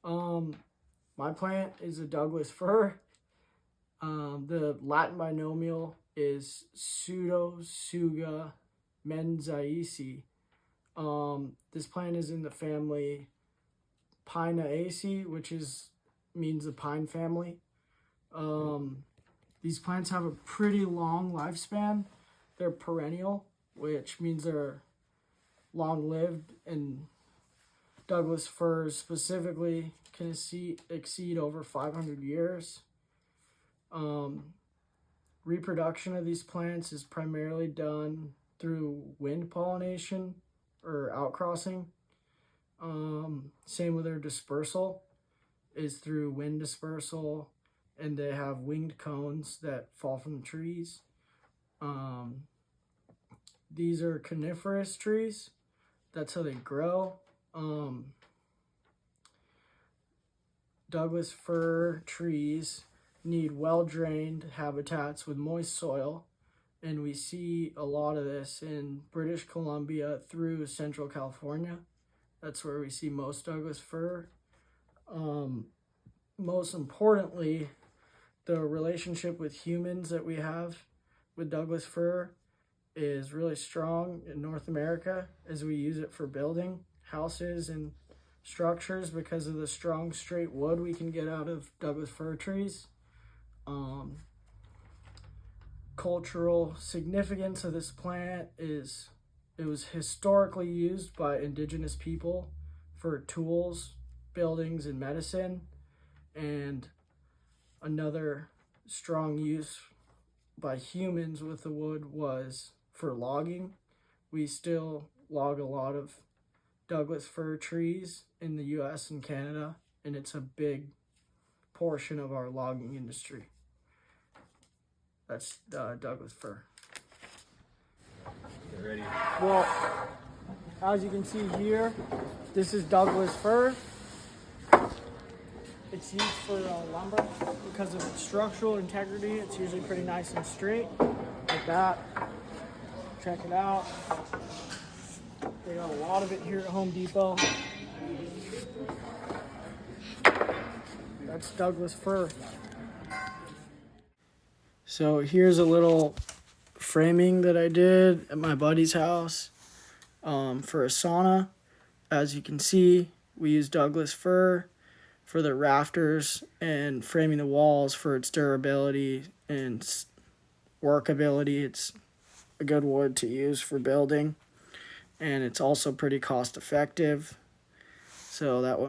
Um, my plant is a Douglas fir. The Latin binomial is Pseudotsuga menziesi. This plant is in the family Pinaceae, which means the pine family. These plants have a pretty long lifespan. They're perennial, which means they're long-lived, and Douglas firs specifically can exceed over 500 years. Reproduction of these plants is primarily done through wind pollination or outcrossing. Same with their dispersal is through wind dispersal, and they have winged cones that fall from the trees. These are coniferous trees. That's how they grow. Douglas fir trees need well-drained habitats with moist soil, and we see a lot of this in British Columbia through Central California. That's where we see most Douglas fir. Most importantly, the relationship with humans that we have with Douglas fir is really strong in North America, as we use it for building houses and structures because of the strong straight wood we can get out of Douglas fir trees. Cultural significance of this plant is it was historically used by indigenous people for tools, buildings, and medicine. And another strong use by humans with the wood was for logging. We still log a lot of Douglas fir trees in the US and Canada, and it's a big portion of our logging industry. That's Douglas fir. Get ready. Well, as you can see here, this is Douglas fir. It's used for lumber because of its structural integrity. It's usually pretty nice and straight, like that. Check it out. They got a lot of it here at Home Depot. That's Douglas fir. So here's a little framing that I did at my buddy's house for a sauna. As you can see, we use Douglas fir for the rafters and framing the walls for its durability and workability. It's a good wood to use for building, and it's also pretty cost effective. So that